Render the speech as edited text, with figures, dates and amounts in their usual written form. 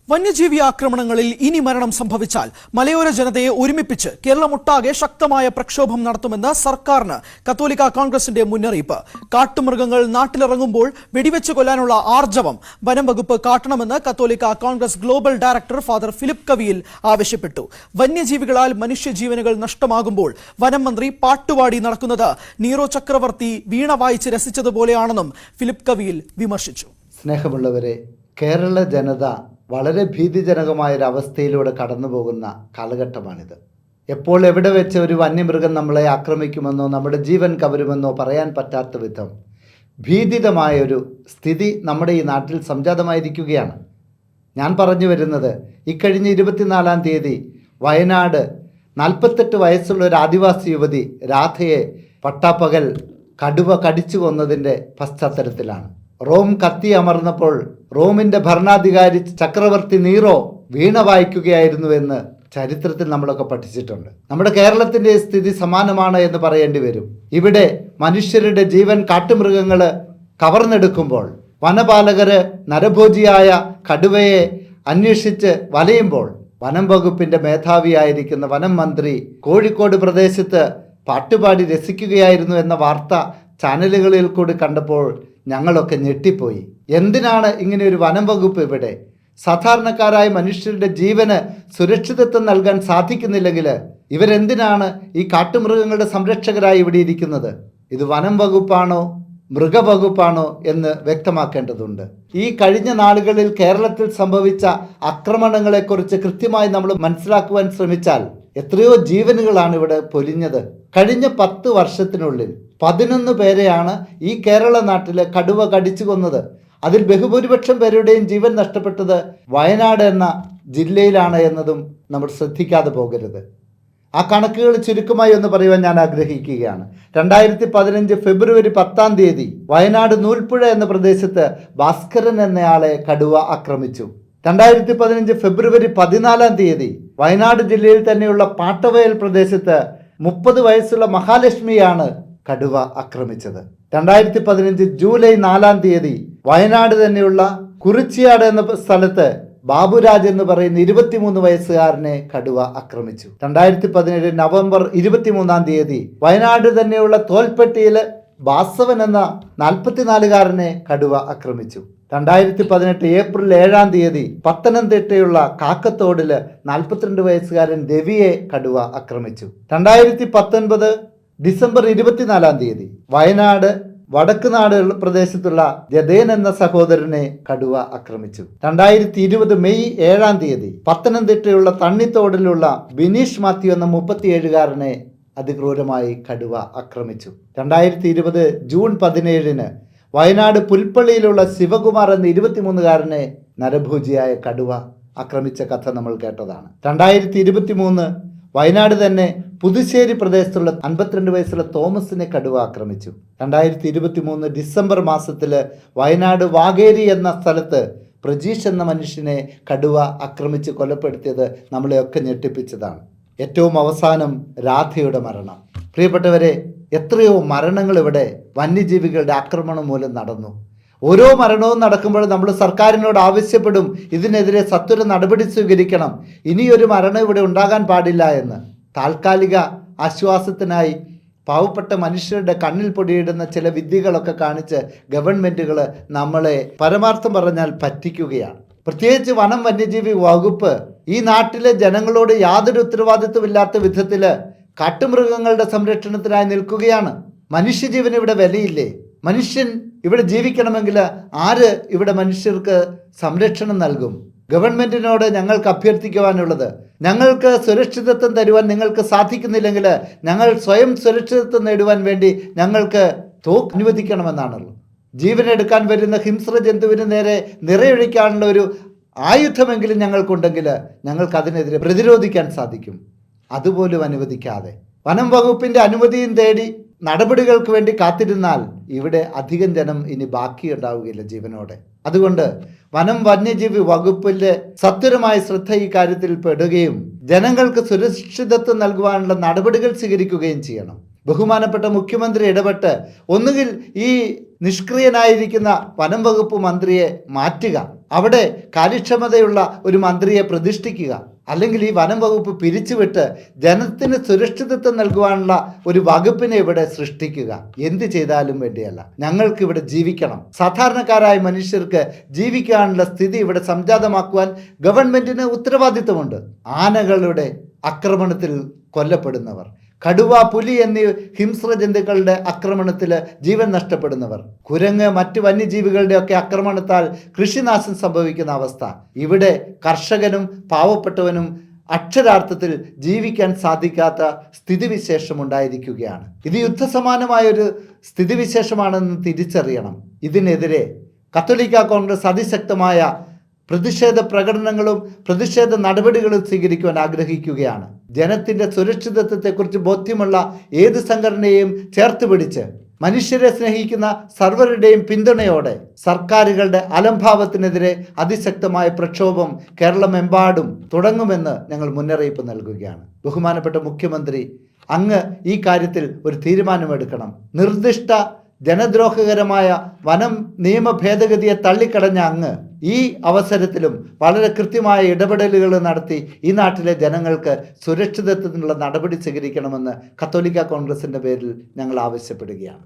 വന്യജീവി ആക്രമണങ്ങളിൽ ഇനി മരണം സംഭവിച്ചാൽ മലയോര ജനതയെ ഒരുമിപ്പിച്ച് കേരളമൊട്ടാകെ ശക്തമായ പ്രക്ഷോഭം നടത്തുമെന്ന് സർക്കാരിന് കത്തോലിക്ക കോൺഗ്രസിന്റെ മുന്നറിയിപ്പ്. കാട്ടുമൃഗങ്ങൾ നാട്ടിലിറങ്ങുമ്പോൾ വെടിവെച്ച് കൊല്ലാനുള്ള ആർജവം വനം വകുപ്പ് കാട്ടണമെന്ന് കത്തോലിക്ക Congress global director father Philip കവിയിൽ ആവശ്യപ്പെട്ടു. വന്യജീവികളാൽ മനുഷ്യജീവനുകൾ നഷ്ടമാകുമ്പോൾ വനം മന്ത്രി പാട്ടുപാടി നടക്കുന്നത് നീറോ ചക്രവർത്തി വീണ വായിച്ച് രസിച്ചതുപോലെയാണെന്നും ഫിലിപ്പ് കവിയിൽ വിമർശിച്ചു. സ്നേഹമുള്ളവരെ, കേരള ജനത വളരെ ഭീതിജനകമായൊരവസ്ഥയിലൂടെ കടന്നു പോകുന്ന കാലഘട്ടമാണിത്. എപ്പോൾ എവിടെ വെച്ച് ഒരു വന്യമൃഗം നമ്മളെ ആക്രമിക്കുമെന്നോ നമ്മുടെ ജീവൻ കവരുമെന്നോ പറയാൻ പറ്റാത്ത വിധം ഭീതിതമായൊരു സ്ഥിതി നമ്മുടെ ഈ നാട്ടിൽ സംജാതമായിരിക്കുകയാണ്. ഞാൻ പറഞ്ഞു വരുന്നത്, ഇക്കഴിഞ്ഞ 24-ാം തീയതി വയനാട് 48 വയസ്സുള്ള ഒരു ആദിവാസി യുവതി രാധയെ പട്ടാപ്പകൽ കടുവ കടിച്ചു കൊന്നതിൻ്റെ പശ്ചാത്തലത്തിലാണ്. റോം കത്തി അമർന്നപ്പോൾ റോമിൻ്റെ ഭരണാധികാരി ചക്രവർത്തി നീറോ വീണ വായിക്കുകയായിരുന്നുവെന്ന് ചരിത്രത്തിൽ നമ്മളൊക്കെ പഠിച്ചിട്ടുണ്ട്. നമ്മുടെ കേരളത്തിൻ്റെ സ്ഥിതി സമാനമാണ് എന്ന് പറയേണ്ടി വരും. ഇവിടെ മനുഷ്യരുടെ ജീവൻ കാട്ടുമൃഗങ്ങൾ കവർന്നെടുക്കുമ്പോൾ, വനപാലകര് നരഭോജിയായ കടുവയെ അന്വേഷിച്ച് വലയുമ്പോൾ, വനം വകുപ്പിൻ്റെ മേധാവിയായിരിക്കുന്ന വനം മന്ത്രി കോഴിക്കോട് പ്രദേശത്ത് പാട്ടുപാടി രസിക്കുകയായിരുന്നു എന്ന വാർത്ത ചാനലുകളിൽ കൂടി കണ്ടപ്പോൾ ഞങ്ങളൊക്കെ ഞെട്ടിപ്പോയി. എന്തിനാണ് ഇങ്ങനെ ഒരു വനം വകുപ്പ് ഇവിടെ? സാധാരണക്കാരായ മനുഷ്യരുടെ ജീവന് സുരക്ഷിതത്വം നൽകാൻ സാധിക്കുന്നില്ലെങ്കിൽ ഇവരെന്തിനാണ് ഈ കാട്ടുമൃഗങ്ങളുടെ സംരക്ഷകരായി ഇവിടെ ഇരിക്കുന്നത്? ഇത് വനം വകുപ്പാണോ മൃഗവകുപ്പാണോ എന്ന് വ്യക്തമാക്കേണ്ടതുണ്ട്. ഈ കഴിഞ്ഞ നാളുകളിൽ കേരളത്തിൽ സംഭവിച്ച ആക്രമണങ്ങളെക്കുറിച്ച് കൃത്യമായി നമ്മൾ മനസ്സിലാക്കുവാൻ ശ്രമിച്ചാൽ എത്രയോ ജീവനുകളാണ് ഇവിടെ പൊലിഞ്ഞത്. കഴിഞ്ഞ 10 വർഷത്തിനുള്ളിൽ 11 പേരെയാണ് ഈ കേരള നാട്ടിലെ കടുവ കടിച്ചു കൊന്നത്. അതിൽ ബഹുഭൂരിപക്ഷം പേരുടെയും ജീവൻ നഷ്ടപ്പെട്ടത് വയനാട് എന്ന ജില്ലയിലാണ് എന്നതും നമ്മൾ ശ്രദ്ധിക്കാതെ പോകരുത്. ആ കണക്കുകൾ ചുരുക്കമായി ഒന്ന് പറയുവാൻ ഞാൻ ആഗ്രഹിക്കുകയാണ്. 2015 ഫെബ്രുവരി 10-ാം തീയതി വയനാട് നൂൽപ്പുഴ എന്ന പ്രദേശത്ത് ഭാസ്കരൻ എന്നയാളെ കടുവ ആക്രമിച്ചു. 2015 ഫെബ്രുവരി 14-ാം തീയതി വയനാട് ജില്ലയിൽ തന്നെയുള്ള പാട്ടവയൽ പ്രദേശത്ത് 30 വയസ്സുള്ള മഹാലക്ഷ്മിയാണ് കടുവ ആക്രമിച്ചത്. 2015 ജൂലൈ 4-ാം തീയതി വയനാട് തന്നെയുള്ള കുറിച്ചിയാട് എന്ന സ്ഥലത്ത് ബാബുരാജ് എന്ന് പറയുന്ന 23 വയസ്സുകാരനെ കടുവ ആക്രമിച്ചു. 2017 നവംബർ 23-ാം തീയതി വയനാട് തന്നെയുള്ള തോൽപ്പെട്ടിയിൽ ബാസവൻ എന്ന 44-കാരനെ കടുവ ആക്രമിച്ചു. 2018 ഏപ്രിൽ 7-ാം തീയതി പത്തനംതിട്ടയുള്ള കാക്കത്തോടില് 42 വയസ്സുകാരൻ രവിയെ കടുവ ആക്രമിച്ചു. 2019 ഡിസംബർ 24-ാം തീയതി വയനാട് വടക്കുനാട് പ്രദേശത്തുള്ള ജതേൻ എന്ന സഹോദരനെ കടുവ ആക്രമിച്ചു. 2020 മെയ് 7-ാം തീയതി പത്തനംതിട്ടയുള്ള തണ്ണിത്തോടിലുള്ള ബിനീഷ് മാത്യു എന്ന 37-കാരനെ അതിക്രൂരമായി കടുവ ആക്രമിച്ചു. 2020 ജൂൺ 17-ന് വയനാട് പുൽപ്പള്ളിയിലുള്ള ശിവകുമാർ എന്ന 23-കാരനെ നരഭോജിയായ കടുവ ആക്രമിച്ച കഥ നമ്മൾ കേട്ടതാണ്. 2023 വയനാട് തന്നെ പുതുശ്ശേരി പ്രദേശത്തുള്ള 52 വയസ്സുള്ള തോമസിനെ കടുവ ആക്രമിച്ചു. 2023 ഡിസംബർ മാസത്തിൽ വയനാട് വാഗേരി എന്ന സ്ഥലത്ത് പ്രജീഷ് എന്ന മനുഷ്യനെ കടുവ ആക്രമിച്ച് കൊലപ്പെടുത്തിയത് നമ്മളെയൊക്കെ ഞെട്ടിപ്പിച്ചതാണ്. ഏറ്റവും അവസാനം രാധയുടെ മരണം. പ്രിയപ്പെട്ടവരെ, എത്രയോ മരണങ്ങൾ ഇവിടെ വന്യജീവികളുടെ ആക്രമണം മൂലം നടന്നു. ഓരോ മരണവും നടക്കുമ്പോൾ നമ്മൾ സർക്കാരിനോട് ആവശ്യപ്പെടും, ഇതിനെതിരെ സത്വര നടപടി സ്വീകരിക്കണം, ഇനിയൊരു മരണം ഇവിടെ ഉണ്ടാകാൻ പാടില്ല എന്ന്. താൽക്കാലിക ആശ്വാസത്തിനായി പാവപ്പെട്ട മനുഷ്യരുടെ കണ്ണിൽ പൊടിയിടുന്ന ചില വിദ്യകളൊക്കെ കാണിച്ച് ഗവൺമെൻറ്റുകൾ നമ്മളെ പരമാർത്ഥം പറഞ്ഞാൽ പറ്റിക്കുകയാണ്. പ്രത്യേകിച്ച് വനം വന്യജീവി വകുപ്പ് ഈ നാട്ടിലെ ജനങ്ങളോട് യാതൊരു ഉത്തരവാദിത്വമില്ലാത്ത വിധത്തിൽ കാട്ടുമൃഗങ്ങളുടെ സംരക്ഷണത്തിനായി നിൽക്കുകയാണ്. മനുഷ്യജീവന് ഇവിടെ വിലയില്ലേ? മനുഷ്യൻ ഇവിടെ ജീവിക്കണമെങ്കിൽ ആര് ഇവിടെ മനുഷ്യർക്ക് സംരക്ഷണം നൽകും? ഗവൺമെൻറ്റിനോട് ഞങ്ങൾക്ക് അഭ്യർത്ഥിക്കുവാനുള്ളത്, ഞങ്ങൾക്ക് സുരക്ഷിതത്വം തരുവാൻ നിങ്ങൾക്ക് സാധിക്കുന്നില്ലെങ്കിൽ ഞങ്ങൾ സ്വയം സുരക്ഷിതത്വം നേടുവാൻ വേണ്ടി ഞങ്ങൾക്ക് തോക്ക് അനുവദിക്കണമെന്നാണല്ലോ. ജീവനെടുക്കാൻ വരുന്ന ഹിംസ്ര ജന്തുവിന് നേരെ നിറയൊഴിക്കാനുള്ള ഒരു ആയുധമെങ്കിലും ഞങ്ങൾക്കുണ്ടെങ്കിൽ ഞങ്ങൾക്കതിനെതിരെ പ്രതിരോധിക്കാൻ സാധിക്കും. അതുപോലും അനുവദിക്കാതെ വനം വകുപ്പിൻ്റെ അനുമതിയും തേടി നടപടികൾക്ക് വേണ്ടി കാത്തിരുന്നാൽ ഇവിടെ അധികം ജനം ഇനി ബാക്കിയുണ്ടാവുകയില്ല ജീവനോടെ. അതുകൊണ്ട് വനം വന്യജീവി വകുപ്പിൻ്റെ സത്വരമായ ശ്രദ്ധ ഈ കാര്യത്തിൽ പെടുകയും ജനങ്ങൾക്ക് സുരക്ഷിതത്വം നൽകുവാനുള്ള നടപടികൾ സ്വീകരിക്കുകയും ചെയ്യണം. ബഹുമാനപ്പെട്ട മുഖ്യമന്ത്രി ഇടപെട്ട് ഒന്നുകിൽ ഈ നിഷ്ക്രിയനായിരിക്കുന്ന വനം വകുപ്പ് മന്ത്രിയെ മാറ്റുക, അവിടെ കാര്യക്ഷമതയുള്ള ഒരു മന്ത്രിയെ പ്രതിഷ്ഠിക്കുക, അല്ലെങ്കിൽ ഈ വനം വകുപ്പ് പിരിച്ചുവിട്ട് ജനത്തിന് സുരക്ഷിതത്വം നൽകുവാനുള്ള ഒരു വകുപ്പിനെ ഇവിടെ സൃഷ്ടിക്കുക. എന്ത് ചെയ്താലും വേണ്ടിയല്ല, ഞങ്ങൾക്ക് ഇവിടെ ജീവിക്കണം. സാധാരണക്കാരായ മനുഷ്യർക്ക് ജീവിക്കാനുള്ള സ്ഥിതി ഇവിടെ സംജാതമാക്കുവാൻ ഗവൺമെന്റിന് ഉത്തരവാദിത്തമുണ്ട്. ആനകളുടെ ആക്രമണത്തിൽ കൊല്ലപ്പെടുന്നവർ, കടുവ, പുലി എന്നീ ഹിംസ്ര ജന്തുക്കളുടെ ആക്രമണത്തിൽ ജീവൻ നഷ്ടപ്പെടുന്നവർ, കുരങ്ങ്, മറ്റ് വന്യജീവികളുടെയൊക്കെ ആക്രമണത്താൽ കൃഷിനാശം സംഭവിക്കുന്ന അവസ്ഥ, ഇവിടെ കർഷകനും പാവപ്പെട്ടവനും അക്ഷരാർത്ഥത്തിൽ ജീവിക്കാൻ സാധിക്കാത്ത സ്ഥിതിവിശേഷം ഉണ്ടായിരിക്കുകയാണ്. ഇത് യുദ്ധസമാനമായൊരു സ്ഥിതിവിശേഷമാണെന്ന് തിരിച്ചറിയണം. ഇതിനെതിരെ കത്തോലിക്ക കോൺഗ്രസ് അതിശക്തമായ പ്രതിഷേധ പ്രകടനങ്ങളും പ്രതിഷേധ നടപടികളും സ്വീകരിക്കുവാൻ ആഗ്രഹിക്കുകയാണ്. ജനത്തിൻ്റെ സുരക്ഷിതത്വത്തെക്കുറിച്ച് ബോധ്യമുള്ള ഏത് സംഘടനയെയും ചേർത്ത് പിടിച്ച് മനുഷ്യരെ സ്നേഹിക്കുന്ന സർവരുടെയും പിന്തുണയോടെ സർക്കാരുകളുടെ അലംഭാവത്തിനെതിരെ അതിശക്തമായ പ്രക്ഷോഭം കേരളമെമ്പാടും തുടങ്ങുമെന്ന് ഞങ്ങൾ മുന്നറിയിപ്പ് നൽകുകയാണ്. ബഹുമാനപ്പെട്ട മുഖ്യമന്ത്രി, അങ്ങ് ഈ കാര്യത്തിൽ ഒരു തീരുമാനമെടുക്കണം. നിർദ്ദിഷ്ട ജനദ്രോഹകരമായ വനം നിയമ ഭേദഗതിയെ തള്ളിക്കടഞ്ഞ അങ്ങ് ഈ അവസരത്തിലും വളരെ കൃത്യമായ ഇടപെടലുകൾ നടത്തി ഈ നാട്ടിലെ ജനങ്ങൾക്ക് സുരക്ഷിതത്വത്തിനുള്ള നടപടി സ്വീകരിക്കണമെന്ന് കത്തോലിക്ക കോൺഗ്രസിൻ്റെ പേരിൽ ഞങ്ങൾ ആവശ്യപ്പെടുകയാണ്.